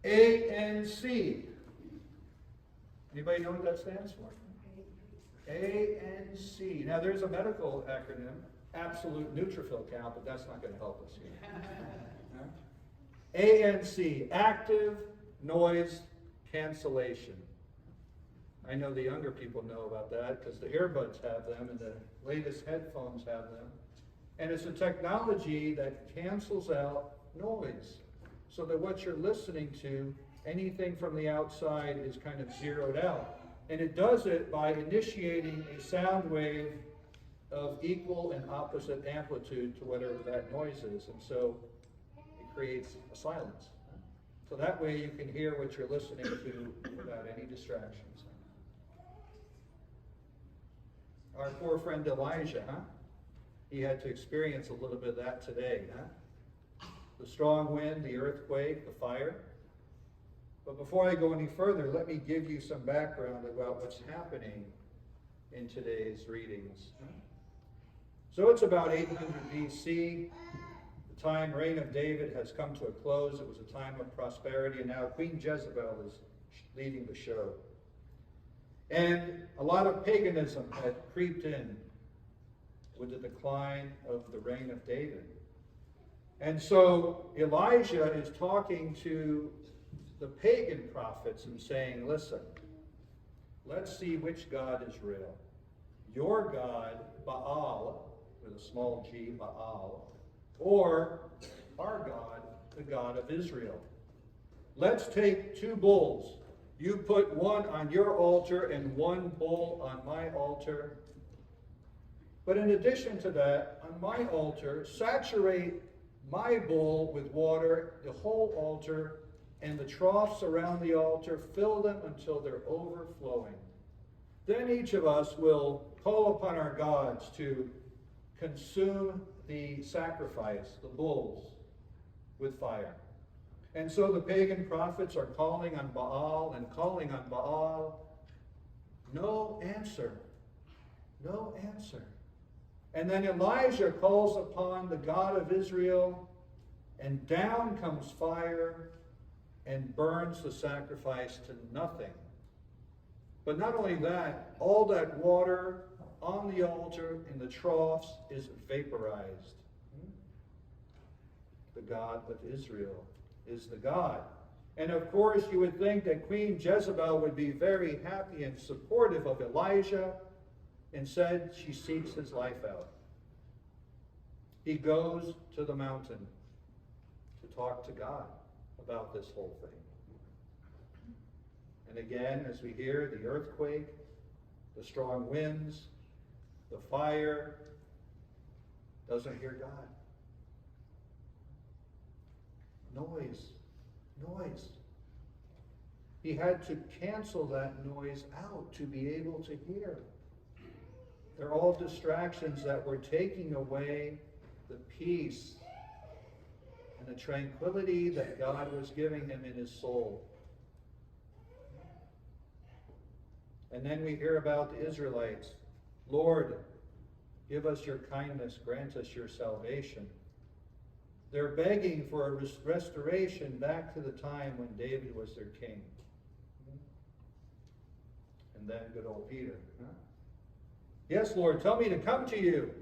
ANC. Anybody know what that stands for? ANC. Now there's a medical acronym, absolute neutrophil count, but that's not going to help us here. ANC, active noise cancellation. I know the younger people know about that because the earbuds have them and the latest headphones have them. And it's a technology that cancels out noise so that what you're listening to, anything from the outside, is kind of zeroed out. And it does it by initiating a sound wave of equal and opposite amplitude to whatever that noise is. And so it creates a silence. So that way you can hear what you're listening to without any distractions. Our poor friend Elijah, he had to experience a little bit of that today, The strong wind, the earthquake, the fire. But before I go any further, let me give you some background about what's happening in today's readings. So it's about 800 BC. The reign of David has come to a close. It was a time of prosperity, and now Queen Jezebel is leading the show. And a lot of paganism had creeped in with the decline of the reign of David. And so Elijah is talking to the pagan prophets and saying, listen, let's see which God is real. Your God, Baal, with a small g, Baal, or our God, the God of Israel. Let's take two bulls. You put one on your altar and one bull on my altar. But in addition to that, on my altar, saturate my bull with water, the whole altar, and the troughs around the altar, fill them until they're overflowing. Then each of us will call upon our gods to consume the sacrifice, the bulls, with fire. And so the pagan prophets are calling on Baal and calling on Baal. No answer. No answer. And then Elijah calls upon the God of Israel, and down comes fire and burns the sacrifice to nothing. But not only that, all that water on the altar in the troughs is vaporized. The God of Israel is the God. And of course, you would think that Queen Jezebel would be very happy and supportive of Elijah. Instead, she seeks his life out. He goes to the mountain to talk to God about this whole thing. And again, as we hear, the earthquake, the strong winds, the fire, doesn't hear God. Noise. He had to cancel that noise out to be able to hear. They're all distractions that were taking away the peace and the tranquility that God was giving him in his soul. And then we hear about the Israelites. Lord, give us your kindness, grant us your salvation. They're begging for a restoration back to the time when David was their king. And then good old Peter. Yes, Lord, tell me to come to you.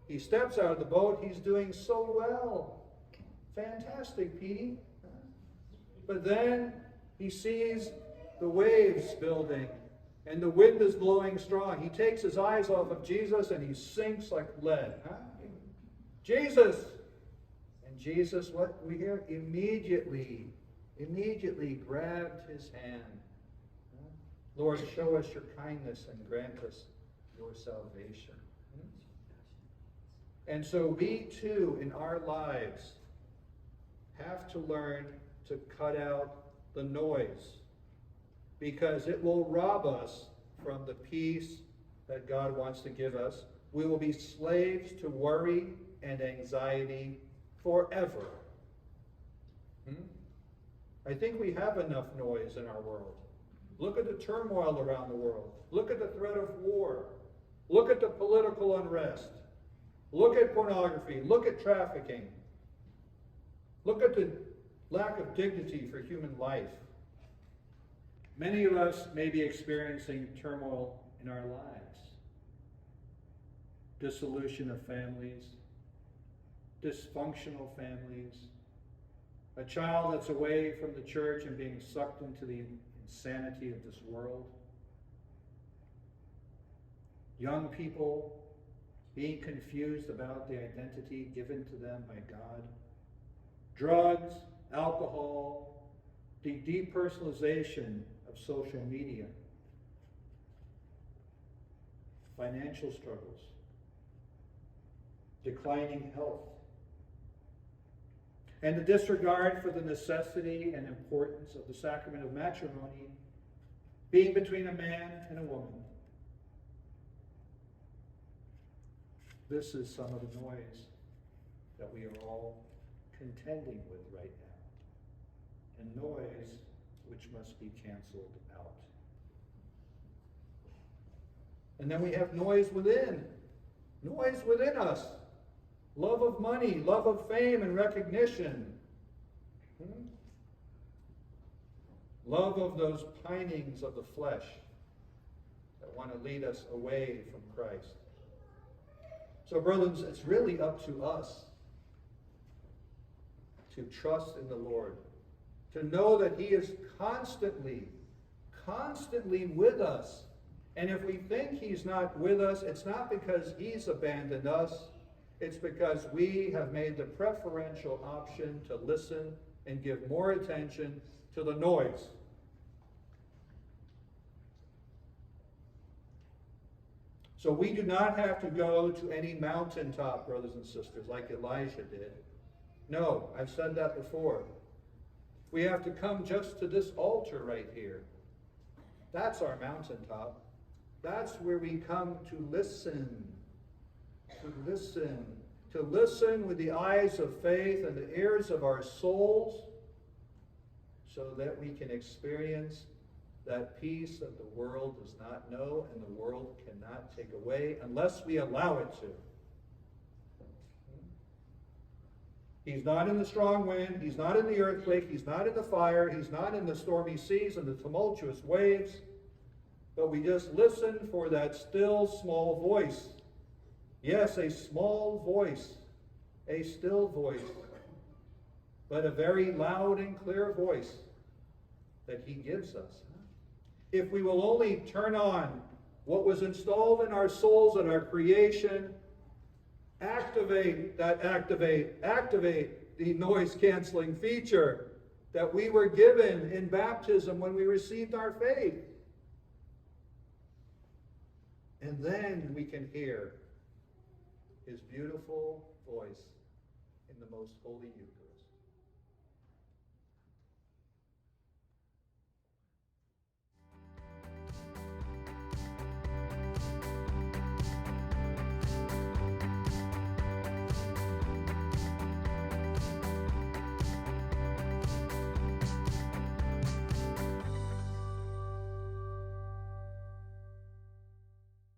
He steps out of the boat. He's doing so well. Fantastic, Petey. But then he sees the waves building and the wind is blowing strong. He takes his eyes off of Jesus and he sinks like lead. Jesus! And Jesus, what we hear? Immediately grabbed his hand. Lord, show us your kindness and grant us your salvation. And so we too, in our lives, have to learn to cut out the noise, because it will rob us from the peace that God wants to give us. We will be slaves to worry and anxiety forever. I think we have enough noise in our world. Look at the turmoil around the world. Look at the threat of war. Look at the political unrest. Look at pornography. Look at trafficking. Look at the lack of dignity for human life. Many of us may be experiencing turmoil in our lives. Dissolution of families, dysfunctional families, a child that's away from the church and being sucked into the insanity of this world. Young people being confused about the identity given to them by God. Drugs, alcohol, the depersonalization of social media. Financial struggles. Declining health. And the disregard for the necessity and importance of the sacrament of matrimony being between a man and a woman. This is some of the noise that we are all contending with right now. And noise which must be canceled out. And then we have noise within. Noise within us. Love of money, love of fame and recognition. Love of those pinings of the flesh that want to lead us away from Christ. So, brothers, it's really up to us to trust in the Lord, to know that He is constantly with us. And if we think He's not with us, it's not because He's abandoned us. It's because we have made the preferential option to listen and give more attention to the noise. So we do not have to go to any mountaintop, brothers and sisters, like Elijah did. No, I've said that before. We have to come just to this altar right here. That's our mountaintop. That's where we come to listen. To listen with the eyes of faith and the ears of our souls, so that we can experience that peace that the world does not know and the world cannot take away unless we allow it to. He's not in the strong wind, He's not in the earthquake, He's not in the fire, He's not in the stormy seas and the tumultuous waves, but we just listen for that still small voice. Yes, a small voice, a still voice, but a very loud and clear voice that He gives us. If we will only turn on what was installed in our souls at our creation, activate the noise-canceling feature that we were given in baptism when we received our faith. And then we can hear His beautiful voice in the most holy Eucharist.